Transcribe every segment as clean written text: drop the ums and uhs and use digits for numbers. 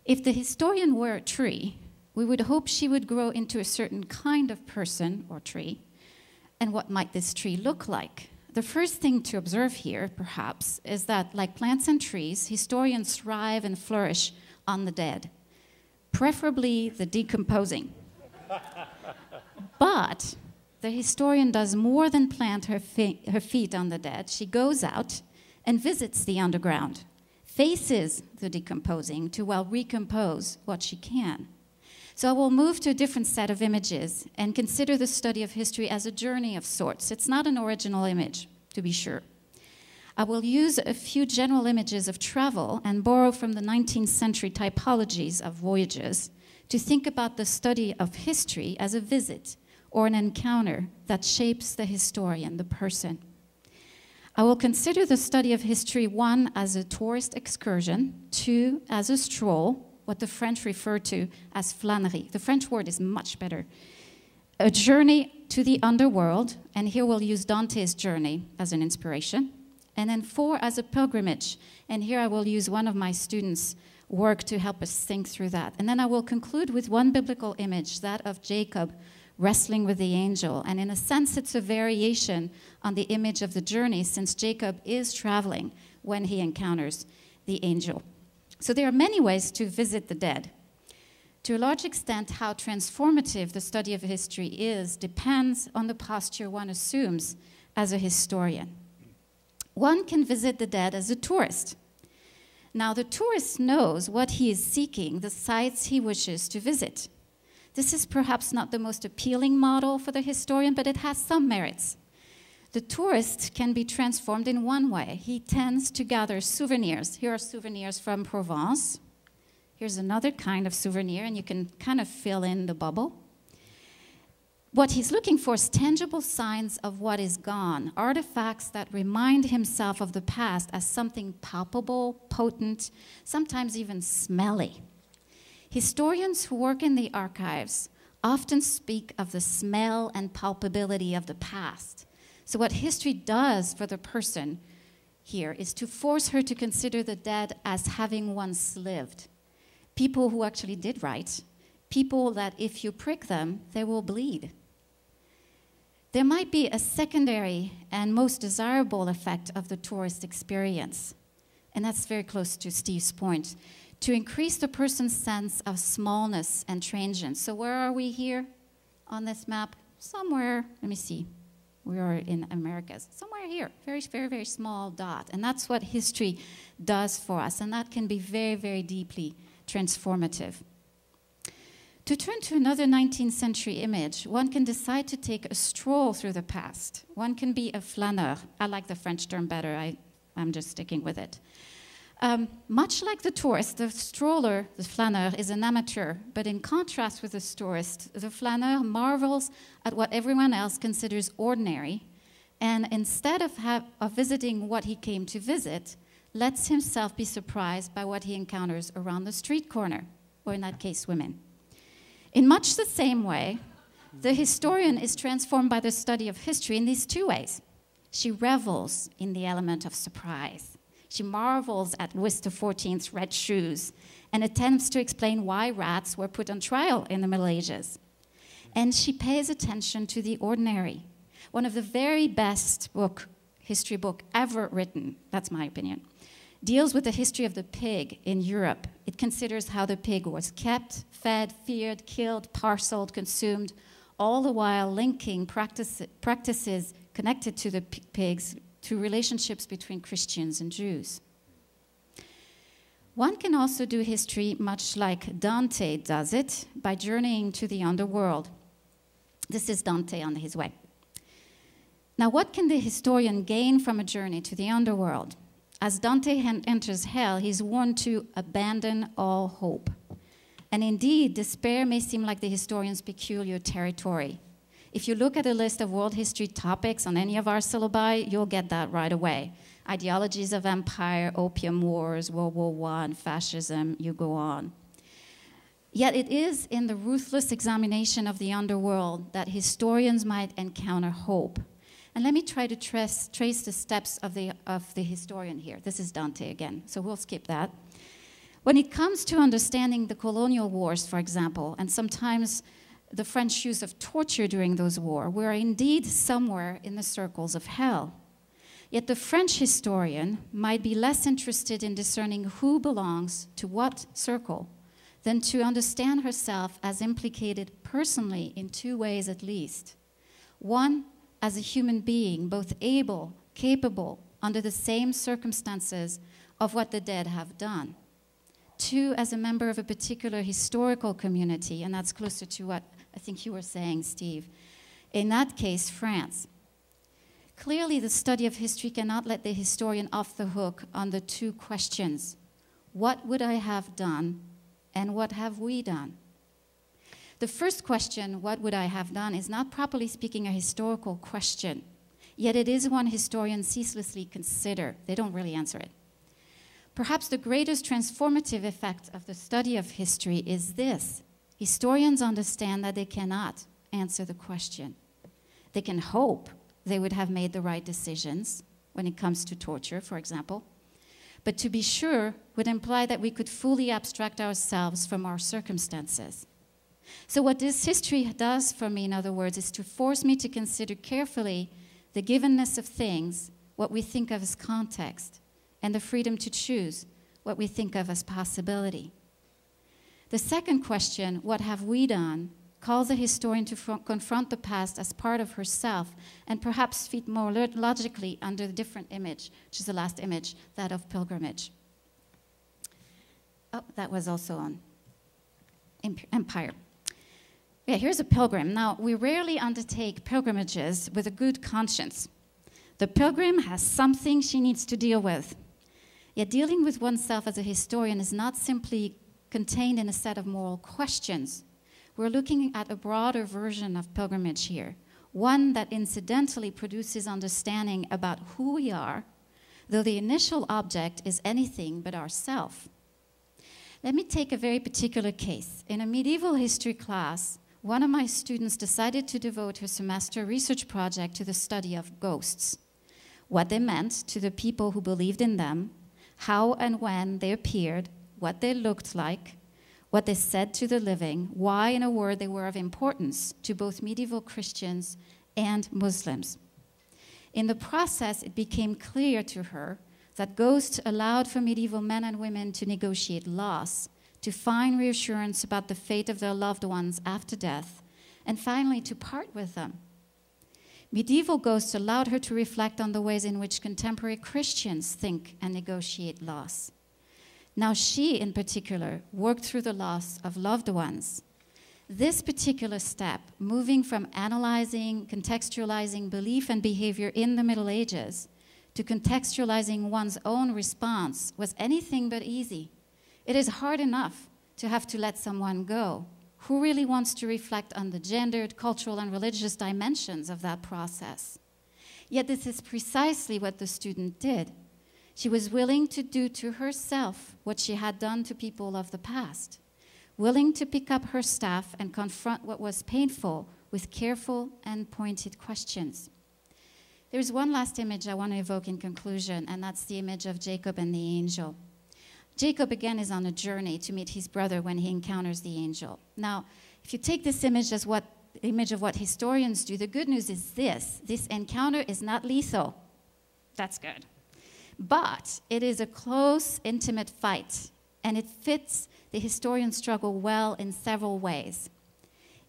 If the historian were a tree, we would hope she would grow into a certain kind of person or tree. And what might this tree look like? The first thing to observe here, perhaps, is that, like plants and trees, historians thrive and flourish on the dead, preferably the decomposing. But the historian does more than plant her feet on the dead. She goes out and visits the underground, faces the decomposing to, well, recompose what she can. So I will move to a different set of images and consider the study of history as a journey of sorts. It's not an original image, to be sure. I will use a few general images of travel and borrow from the 19th century typologies of voyages to think about the study of history as a visit or an encounter that shapes the historian, the person. I will consider the study of history, 1, as a tourist excursion, 2, as a stroll, what the French refer to as flânerie. The French word is much better. A journey to the underworld, and here we'll use Dante's journey as an inspiration. And then 4, as a pilgrimage, and here I will use one of my students' work to help us think through that. And then I will conclude with one biblical image, that of Jacob wrestling with the angel. And in a sense, it's a variation on the image of the journey, since Jacob is traveling when he encounters the angel. So there are many ways to visit the dead. To a large extent, how transformative the study of history is depends on the posture one assumes as a historian. One can visit the dead as a tourist. Now, the tourist knows what he is seeking, the sites he wishes to visit. This is perhaps not the most appealing model for the historian, but it has some merits. The tourist can be transformed in one way. He tends to gather souvenirs. Here are souvenirs from Provence. Here's another kind of souvenir, and you can kind of fill in the bubble. What he's looking for is tangible signs of what is gone, artifacts that remind himself of the past as something palpable, potent, sometimes even smelly. Historians who work in the archives often speak of the smell and palpability of the past. So what history does for the person here is to force her to consider the dead as having once lived. People who actually did right, people that if you prick them, they will bleed. There might be a secondary and most desirable effect of the tourist experience, and that's very close to Steve's point, to increase the person's sense of smallness and transience. So where are we here on this map? Somewhere, let me see. We are in Americas, somewhere here, very, very, very small dot. And that's what history does for us, and that can be very, very deeply transformative. To turn to another 19th century image, one can decide to take a stroll through the past. One can be a flâneur. I like the French term better, I'm just sticking with it. Much like the tourist, the stroller, the flâneur, is an amateur, but in contrast with the tourist, the flâneur marvels at what everyone else considers ordinary, and instead of visiting what he came to visit, lets himself be surprised by what he encounters around the street corner, or in that case, women. In much the same way, the historian is transformed by the study of history in these 2 ways. She revels in the element of surprise. She marvels at Louis XIV's red shoes and attempts to explain why rats were put on trial in the Middle Ages. And she pays attention to the ordinary. One of the very best history book ever written, that's my opinion, deals with the history of the pig in Europe. It considers how the pig was kept, fed, feared, killed, parceled, consumed, all the while linking practices connected to the pigs to relationships between Christians and Jews. One can also do history much like Dante does it, by journeying to the underworld. This is Dante on his way. Now, what can the historian gain from a journey to the underworld? As Dante enters hell, he's warned to abandon all hope. And indeed, despair may seem like the historian's peculiar territory. If you look at a list of world history topics on any of our syllabi, you'll get that right away. Ideologies of empire, opium wars, World War I, fascism, you go on. Yet it is in the ruthless examination of the underworld that historians might encounter hope. And let me try to trace the steps of the historian here. This is Dante again, so we'll skip that. When it comes to understanding the colonial wars, for example, and sometimes the French use of torture during those wars, we're indeed somewhere in the circles of hell. Yet the French historian might be less interested in discerning who belongs to what circle than to understand herself as implicated personally in two ways at least. One, as a human being, both able, capable, under the same circumstances of what the dead have done. Two, as a member of a particular historical community, and that's closer to what I think you were saying, Steve. In that case, France. Clearly, the study of history cannot let the historian off the hook on the two questions. What would I have done, and what have we done? The first question, what would I have done, is not properly speaking a historical question, yet it is one historians ceaselessly consider. They don't really answer it. Perhaps the greatest transformative effect of the study of history is this. Historians understand that they cannot answer the question. They can hope they would have made the right decisions when it comes to torture, for example. But to be sure would imply that we could fully abstract ourselves from our circumstances. So what this history does for me, in other words, is to force me to consider carefully the givenness of things, what we think of as context, and the freedom to choose what we think of as possibility. The second question, what have we done, calls a historian to confront the past as part of herself and perhaps fit more logically under a different image, which is the last image, that of pilgrimage. Oh, that was also on Empire. Yeah, here's a pilgrim. Now, we rarely undertake pilgrimages with a good conscience. The pilgrim has something she needs to deal with. Yet dealing with oneself as a historian is not simply contained in a set of moral questions. We're looking at a broader version of pilgrimage here, one that incidentally produces understanding about who we are, though the initial object is anything but ourself. Let me take a very particular case. In a medieval history class, one of my students decided to devote her semester research project to the study of ghosts, what they meant to the people who believed in them, how and when they appeared, what they looked like, what they said to the living, why, in a word, they were of importance to both medieval Christians and Muslims. In the process, it became clear to her that ghosts allowed for medieval men and women to negotiate loss, to find reassurance about the fate of their loved ones after death, and finally to part with them. Medieval ghosts allowed her to reflect on the ways in which contemporary Christians think and negotiate loss. Now she, in particular, worked through the loss of loved ones. This particular step, moving from analyzing, contextualizing belief and behavior in the Middle Ages to contextualizing one's own response, was anything but easy. It is hard enough to have to let someone go. Who really wants to reflect on the gendered, cultural, and religious dimensions of that process? Yet this is precisely what the student did. She was willing to do to herself what she had done to people of the past, willing to pick up her staff and confront what was painful with careful and pointed questions. There's one last image I want to evoke in conclusion, and that's the image of Jacob and the angel. Jacob, again, is on a journey to meet his brother when he encounters the angel. Now, if you take this image as the image of what historians do, the good news is this encounter is not lethal. That's good. But it is a close, intimate fight, and it fits the historian's struggle well in several ways.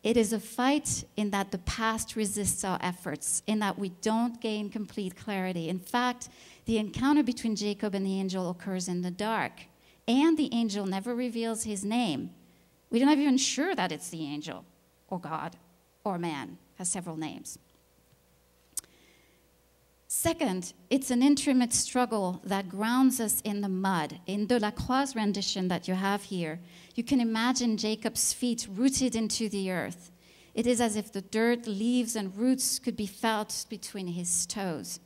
It is a fight in that the past resists our efforts, in that we don't gain complete clarity. In fact, the encounter between Jacob and the angel occurs in the dark, and the angel never reveals his name. We're not even sure that it's the angel, or God, or man, has several names. Second, it's an intimate struggle that grounds us in the mud. In Delacroix's rendition that you have here, you can imagine Jacob's feet rooted into the earth. It is as if the dirt, leaves, and roots could be felt between his toes.